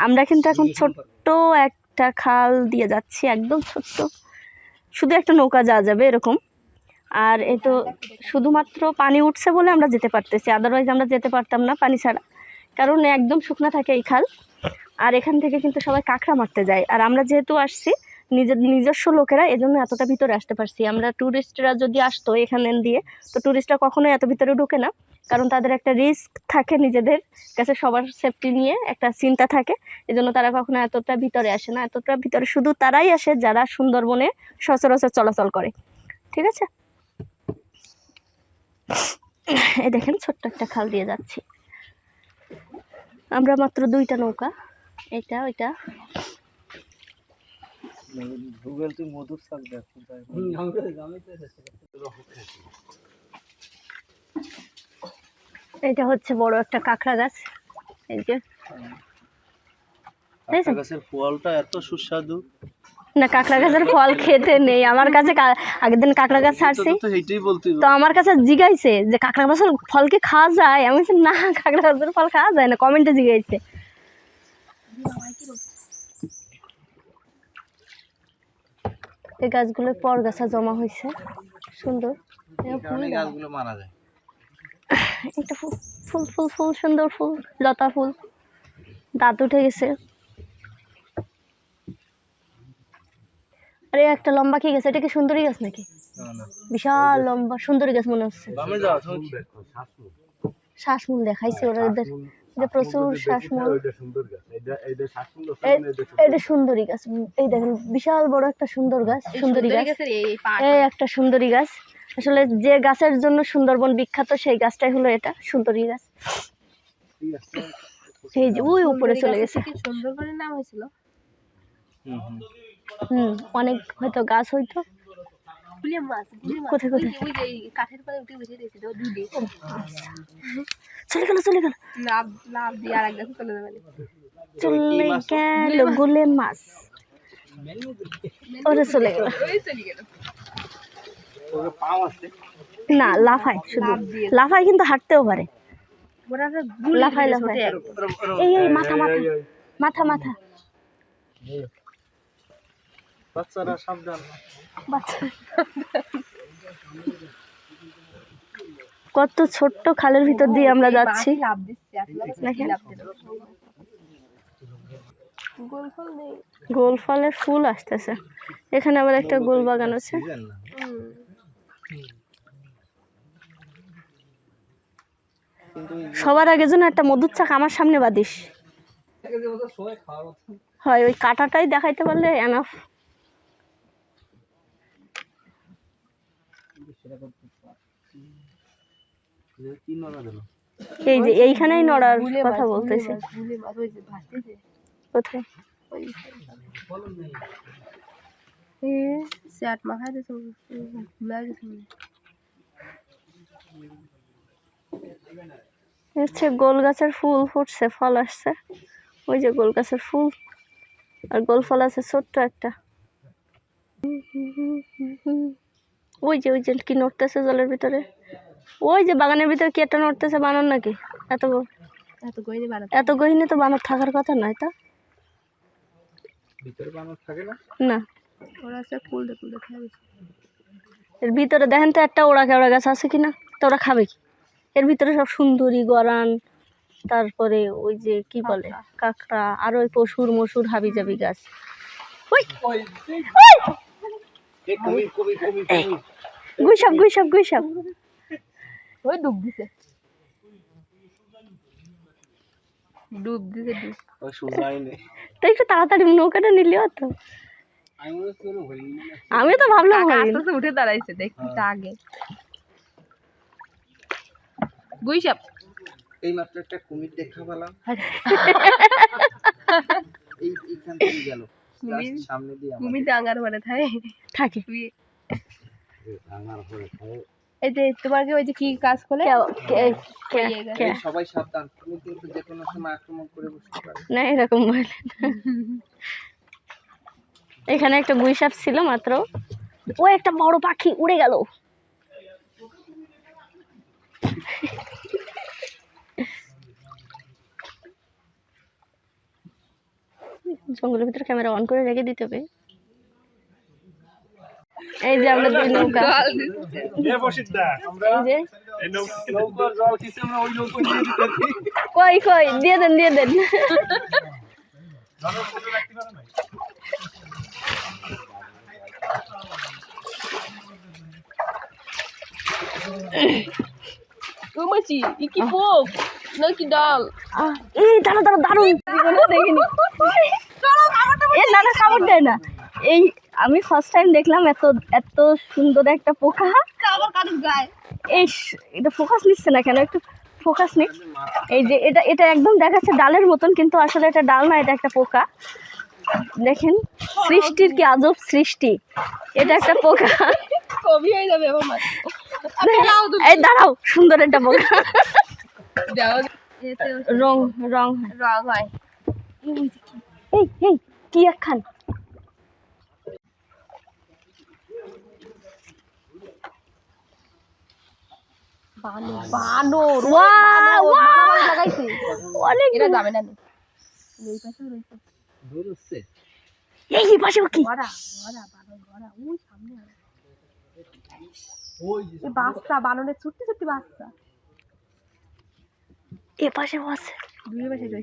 আমরা কিন্তু এখন ছোট্ট একটা খাল দিয়ে যাচ্ছি, একদম ছোট্ট, শুধু একটা নৌকা যাওয়া যাবে এরকম। আর এ তো শুধুমাত্র পানি উঠছে বলে আমরা যেতে পারতেছি, আদারওয়াইজ আমরা যেতে পারতাম না পানি ছাড়া, কারণ একদম শুকনা থাকে এই খাল। আর এখান থেকে কিন্তু সবাই কাঁকড়া মারতে যায়, আর আমরা যেহেতু আসছি নিজস্ব লোকেরা, এজন্য এতটা ভিতরে আসতে পারছি। আমরা ট্যুরিস্টরা যদি আসতো এখানে দিয়ে, তো ট্যুরিস্টরা কখনোই এত ভিতরে ঢোকে না, কারণ তাদের একটা রিস্ক থাকে, নিজেদের কাছে সবার সেফটি নিয়ে একটা চিন্তা থাকে, এজন্য তারা কখনো এতটা ভিতরে আসে না। এতটা ভিতরে শুধু তারাই আসে যারা সুন্দরবনে সচরাচর চলাচল করে, ঠিক আছে। এই দেখেন ছোট্ট একটা খাল দিয়ে যাচ্ছি আমরা, মাত্র 2টা নৌকা, এটা ওইটা। এটা হচ্ছে বড় একটা কাঁকড়া গাছ, এই যে গাছের ফলটা এত সুস্বাদু। না, কাঁকড়া গাছের ফল খেতে নেই আমার কাছে। আগের দিন কাঁকড়া গাছ ছাড়ছি, তো আমার কাছে জিগাইছে যে কাঁকড়া গাছের ফল কি খাওয়া যায়, আমি বলছি না, কাঁকড়া গাছের ফল খাওয়া যায় না, কমেন্টে জিগাইছে। এই গাছগুলো পরগাছা জমা হয়েছে, সুন্দর। গাছগুলো মারা যায়। একটা ফুল ফুল ফুল ফুল সুন্দর ফুল, লতা ফুল, দাঁত উঠে গেছে। আরে একটা লম্বা কি গাছ, এটা কি সুন্দরী গাছ নাকি? বিশাল লম্বা সুন্দরী গাছ মনে হচ্ছে। শ্বাসমূল দেখাইছে ওরা, প্রচুর শ্বাসমূল। এটা সুন্দরী গাছ, এই দেখেন বিশাল বড় একটা সুন্দর গাছ, সুন্দরী গাছ। এই একটা সুন্দরী গাছ, আসলে যে গাছের জন্য সুন্দরবন বিখ্যাত সেই গাছটাই হলো এটা, সুন্দরী গাছ। এই যে ওই উপরে চলে গেছে। সুন্দরবনের নাম হয়েছিল। অনেক হয়তো গাছ হইতো। কোথায় কোথায় কাঠের পরে উঠে বসে দিয়েছিল দুধে, চলে গেল লাভ লাভ দিয়ে আর এক গাছে চলে যাবে। চলে গেল গুলে মাছ, ওরে চলে গেল। না লাফায়, শুধু লাফায়, কিন্তু হাঁটতেও পারে। লাফায় লাফায়, এই এই মাথা মাথা মাথা মাথা। বাচ্চারা সাবধান। কত ছোট্ট খালের ভিতর দিয়ে আমরা যাচ্ছি, গোল ফলের ফুল আসতেছে। এখানে আবার একটা গোল বাগান আছে। সবার আগে যেন একটা মধুর চাক আমার সামনে বাদিস হয়, ওই কাঁটাটাই দেখাইতে পারলে এনাফ। এই যে এইখানেই নড়ার কথা বলতেছে। কোথায়? হচ্ছে গোল গাছের ফুল ফুটছে, ফল আসছে, ওই যে গোল গাছের ফুল, আর গোল ফল আছে ছোট্ট একটা। ওই যে কি নড়তেছে জলের ভিতরে, ওই যে বাগানের ভিতরে কি একটা নড়তেছে, বানর নাকি? এত গহীনে তো বানর থাকার কথা নয়, তা না। এর ভিতরে দেখেন তো একটা ওড়া কেওড়া গাছ আছে কিনা, তো ওরা খাবে কি? এর ভিতরে সব সুন্দরী, গরান, তারপরে ওই যে কি বলে কাঁকড়া, আর ওই পশুর মশুর হাবি জাবি গাছ। গুইসাপ গুইসাপ গুইসাপ, ওই ডুব দিছে তো একটু তাড়াতাড়ি নৌকাটা নিলেও তো। আমি তো ভাবলাম উঠে দাঁড়াইছে, দেখতেছে আগে গুইসাপ। এই মাত্র একটা কুমির দেখা পেলাম, এইখান থেকে গেল সামনে দিয়ে। কুমির ডাঙ্গার পরে থাকে। এই যে তোমাকে ওই যে কি কাজ করলে, সবাই সাবধান, তুমি কিন্তু যে কোনো সময় আক্রমণ করে বসতে পারো না, এরকম বলে। এখানে একটা গুইসাপ ছিল মাত্র, ও একটা বড় পাখি উড়ে গেল। জঙ্গলের ভিতরে ক্যামেরা অন করে রেখে দিতে হবে। এই যে আমরা দুই নৌকা, জল দিচ্ছে। এই যে নৌকার জল কিছু আমরা ওই নৌকা দিয়ে দিতেছি। কই কই দিয়ে দেন দিয়ে দেন। ও মাছি ই কি পোক নাকি ডাল? এই দাঁড়া দাঁড়া দারুণ জীবনে দেখিনি। এ না না খাবার দেয় না। এই আমি ফার্স্ট টাইম দেখলাম এত এত সুন্দর একটা পোকা। আবার কারুর গায়ে এই এটা ফোকাস নিচ্ছে না কেন, একটু ফোকাস নে। এই যে এটা এটা একদম দেখাচ্ছে ডালের মতন, কিন্তু আসলে এটা ডাল না, এটা একটা পোকা। দেখেন সৃষ্টির কি আজব সৃষ্টি, এটা একটা পোকা। কবি হয়ে যাবে আমার মাছ। এই দাঁড়াও, সুন্দর একটা পোকা। দাও রং রং হয়। রং হয়। এই এই কি একখান বানর বানর ওয়াও ওয়াও লাগাইছে। অনেক এরা যাবে না। এই পাশে রয়েছে দূর হচ্ছে। এই পাশেও কি ঘোড়া ঘোড়া বানর ঘোড়া ওই সামনে আছে। ওই যে এই বাচ্চা বানরের ছোট্ট ছোট্ট বাচ্চা এ পাশেও আছে। দুই পাশে রয়েছে।